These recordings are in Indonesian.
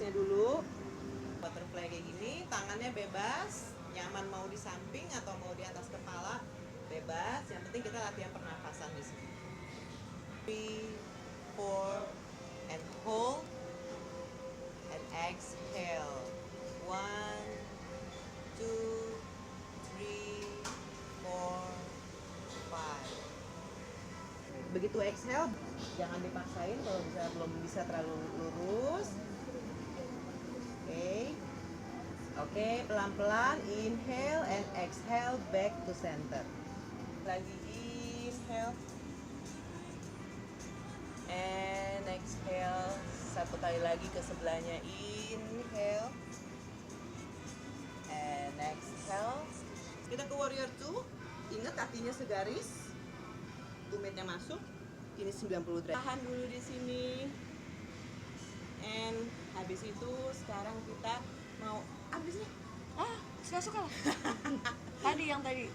posnya dulu. Butterfly kayak gini, tangannya bebas, nyaman mau di samping atau mau di atas kepala, bebas. Yang penting kita latihan pernafasan di sini. 3, 4, and hold, and exhale. 1, 2, 3, 4, 5. Begitu exhale, jangan dipaksain kalau belum bisa terlalu lurus. Oke, pelan-pelan inhale and exhale back to center. Lagi inhale and exhale. Satu kali lagi ke sebelahnya, inhale and exhale. Kita ke warrior 2. Ingat kakinya segaris, tumitnya masuk. Ini 90 derajat. Tahan dulu di sini. And habis itu sekarang kita mau habisnya Suka-suka lah. Yang tadi.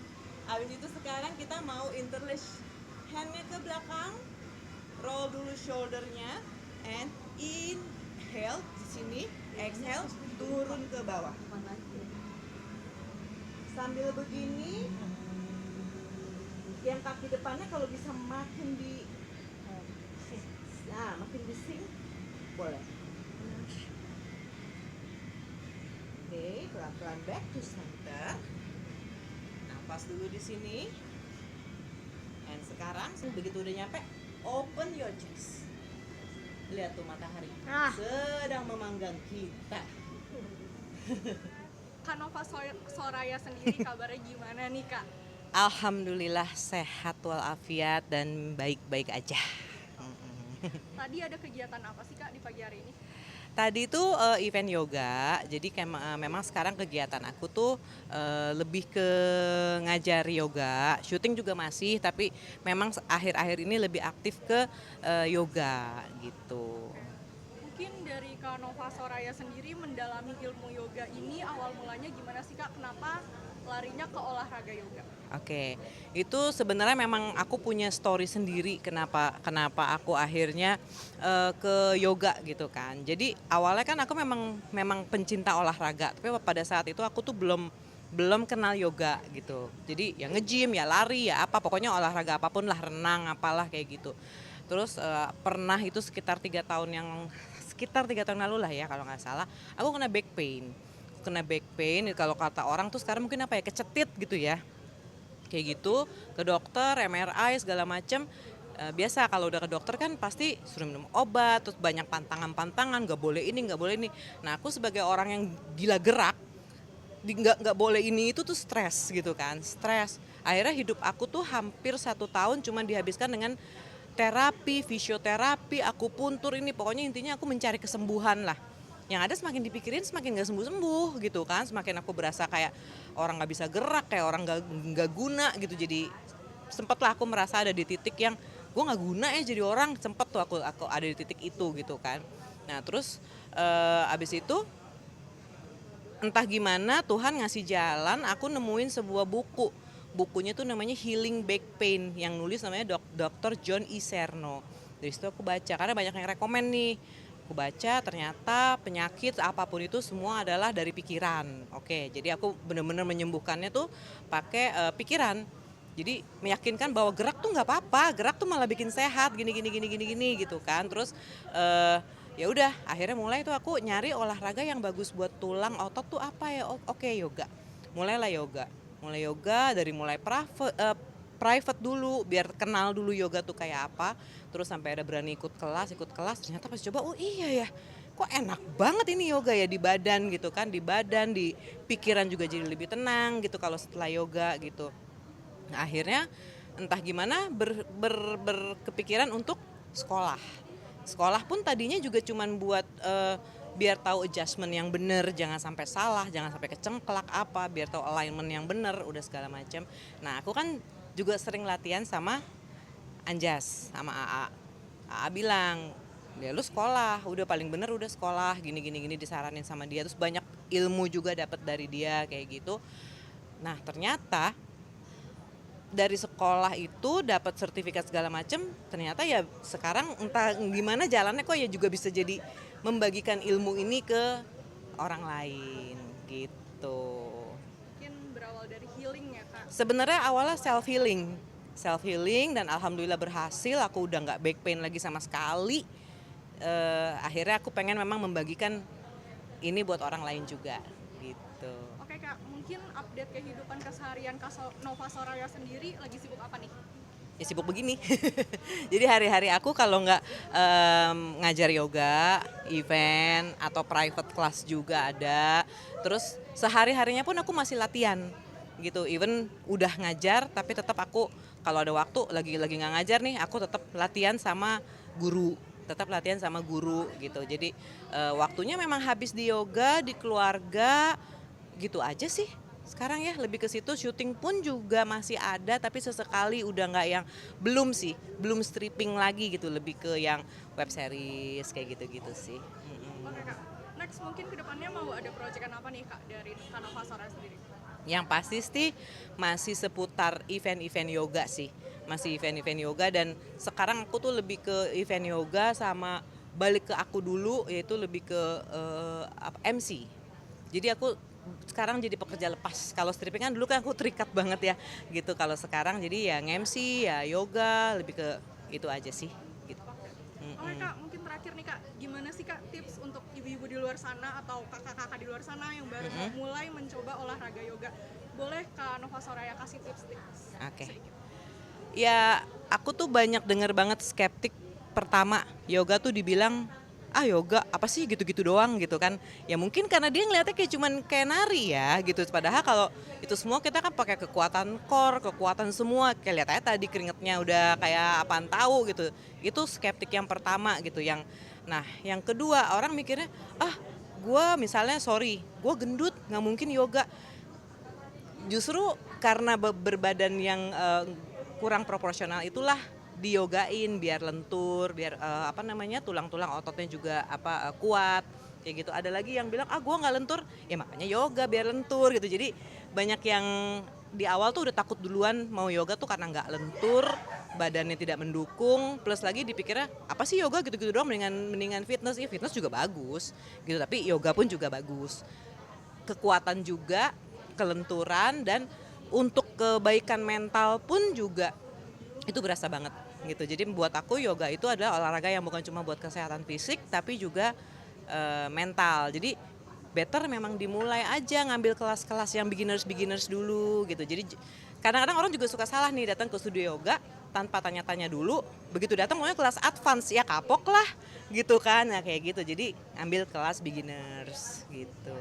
habis itu sekarang kita mau interlace handnya ke belakang, roll dulu shouldernya, and inhale di sini, exhale turun ke bawah. Sambil begini, yang kaki depannya kalau bisa makin makin di sink boleh. Oke, pelan-pelan back to center. Nafas dulu di sini. And sekarang begitu udah nyampe, open your chest. Lihat tuh matahari sedang memanggang kita. Kak Nova Soraya sendiri kabarnya gimana nih Kak? Alhamdulillah sehat walafiat dan baik-baik aja. Tadi ada kegiatan apa sih Kak di pagi hari ini? Tadi itu event yoga, jadi memang sekarang kegiatan aku tuh lebih ke ngajar yoga, syuting juga masih, tapi memang akhir-akhir ini lebih aktif ke yoga gitu. Mungkin dari Kak Nova Soraya sendiri mendalami ilmu yoga ini awal mulanya gimana sih Kak? Kenapa larinya ke olahraga yoga? Oke, itu sebenarnya memang aku punya story sendiri kenapa aku akhirnya ke yoga gitu kan. Jadi awalnya kan aku memang pencinta olahraga, tapi pada saat itu aku tuh belum kenal yoga gitu. Jadi ya nge-gym, ya lari, ya apa, pokoknya olahraga apapun lah, renang apalah kayak gitu. Terus pernah itu sekitar 3 tahun lalu lah ya kalau nggak salah, aku kena back pain. Kalau kata orang tuh sekarang mungkin apa ya, kecetit gitu ya. Kayak gitu, ke dokter, MRI segala macem. Biasa kalau udah ke dokter kan pasti suruh minum obat, terus banyak pantangan, nggak boleh ini, nggak boleh ini. Nah aku sebagai orang yang gila gerak, nggak boleh ini itu tuh stres gitu kan, stres. Akhirnya hidup aku tuh hampir 1 tahun cuma dihabiskan dengan terapi, fisioterapi, akupuntur ini, pokoknya intinya aku mencari kesembuhan lah. Yang ada semakin dipikirin semakin nggak sembuh-sembuh gitu kan, semakin aku berasa kayak orang nggak bisa gerak, kayak orang nggak guna gitu. Jadi sempatlah aku merasa ada di titik yang gue nggak guna ya jadi orang, sempet tuh aku ada di titik itu gitu kan. Nah terus abis itu entah gimana Tuhan ngasih jalan, aku nemuin sebuah bukunya tuh namanya Healing Back Pain, yang nulis namanya Dr. John E. Serno. Dari situ aku baca karena banyak yang rekomen nih. Aku baca ternyata penyakit apapun itu semua adalah dari pikiran. Oke, jadi aku benar-benar menyembuhkannya tuh pakai pikiran. Jadi meyakinkan bahwa gerak tuh nggak apa-apa, gerak tuh malah bikin sehat, gini gitu kan. Terus ya udah, akhirnya mulai tuh aku nyari olahraga yang bagus buat tulang otot tuh apa ya. Oke, yoga. Mulai yoga dari mulai private dulu biar kenal dulu yoga tuh kayak apa, terus sampai ada berani ikut kelas, ternyata pas coba, oh iya ya, kok enak banget ini yoga ya di badan gitu kan, di pikiran juga jadi lebih tenang gitu kalau setelah yoga gitu. Nah, akhirnya entah gimana berkepikiran untuk sekolah pun tadinya juga cuman buat biar tahu adjustment yang bener, jangan sampai salah, jangan sampai kecengklak apa, biar tahu alignment yang bener, udah segala macam. Nah aku kan juga sering latihan sama Anjas, sama AA. AA bilang, ya lu sekolah, udah paling bener udah sekolah, gini disaranin sama dia, terus banyak ilmu juga dapat dari dia kayak gitu. Nah ternyata dari sekolah itu dapat sertifikat segala macem, ternyata ya sekarang entah gimana jalannya kok ya juga bisa jadi membagikan ilmu ini ke orang lain gitu. Mungkin berawal dari healing ya kak. Sebenarnya awalnya self healing dan alhamdulillah berhasil. Aku udah nggak back pain lagi sama sekali. Akhirnya aku pengen memang membagikan ini buat orang lain juga gitu. Oke kak, mungkin update kehidupan keseharian Kak Nova Soraya sendiri lagi sibuk apa nih? Ya sibuk begini. Jadi hari-hari aku kalau nggak ngajar yoga, event atau private class juga ada. Terus sehari-harinya pun aku masih latihan gitu. Even udah ngajar tapi tetap aku kalau ada waktu lagi nggak ngajar nih, aku tetap latihan sama guru. Tetap latihan sama guru gitu. Jadi waktunya memang habis di yoga, di keluarga gitu aja sih. Sekarang ya lebih ke situ, syuting pun juga masih ada tapi sesekali udah nggak yang belum sih, belum stripping lagi gitu, lebih ke yang web series kayak gitu-gitu sih. Oke kak, next mungkin kedepannya mau ada proyekan apa nih kak dari Kak Nova Soraya sendiri? Yang pasti sih masih seputar event-event yoga sih, masih event-event yoga dan sekarang aku tuh lebih ke event yoga sama balik ke aku dulu yaitu lebih ke MC. Jadi aku sekarang jadi pekerja lepas. Kalau stripping kan dulu kan aku terikat banget ya gitu. Kalau sekarang jadi ya MC, ya yoga, lebih ke itu aja sih gitu. Oke kak, mungkin terakhir nih kak, gimana sih kak tips untuk ibu-ibu di luar sana atau kakak-kakak di luar sana yang baru mau mulai mencoba olahraga yoga? Boleh Kak Nova Soraya kasih tips-tips Oke. sedikit? Ya aku tuh banyak denger banget skeptik. Pertama, yoga tuh dibilang yoga apa sih gitu-gitu doang gitu kan. Ya mungkin karena dia ngeliatnya kayak cuman kayak nari ya gitu. Padahal kalau itu semua kita kan pakai kekuatan core, kekuatan semua. Kayak lihat aja tadi keringetnya udah kayak apaan tahu gitu. Itu skeptik yang pertama gitu. Yang kedua orang mikirnya gue misalnya gue gendut nggak mungkin yoga. Justru karena berbadan yang kurang proporsional itulah diyogain biar lentur, biar tulang-tulang ototnya juga kuat kayak gitu. Ada lagi yang bilang gue nggak lentur, ya makanya yoga biar lentur gitu. Jadi banyak yang di awal tuh udah takut duluan mau yoga tuh karena nggak lentur, badannya tidak mendukung, plus lagi dipikirnya apa sih yoga gitu-gitu doang, mendingan fitness. Ya fitness juga bagus gitu, tapi yoga pun juga bagus. Kekuatan juga, kelenturan, dan untuk kebaikan mental pun juga itu berasa banget gitu. Jadi buat aku yoga itu adalah olahraga yang bukan cuma buat kesehatan fisik tapi juga mental. Jadi better memang dimulai aja ngambil kelas-kelas yang beginners dulu gitu. Jadi kadang-kadang orang juga suka salah nih datang ke studio yoga tanpa tanya-tanya dulu. Begitu datang maunya kelas advance, ya kapok lah gitu kan. Nah kayak gitu. Jadi ambil kelas beginners gitu.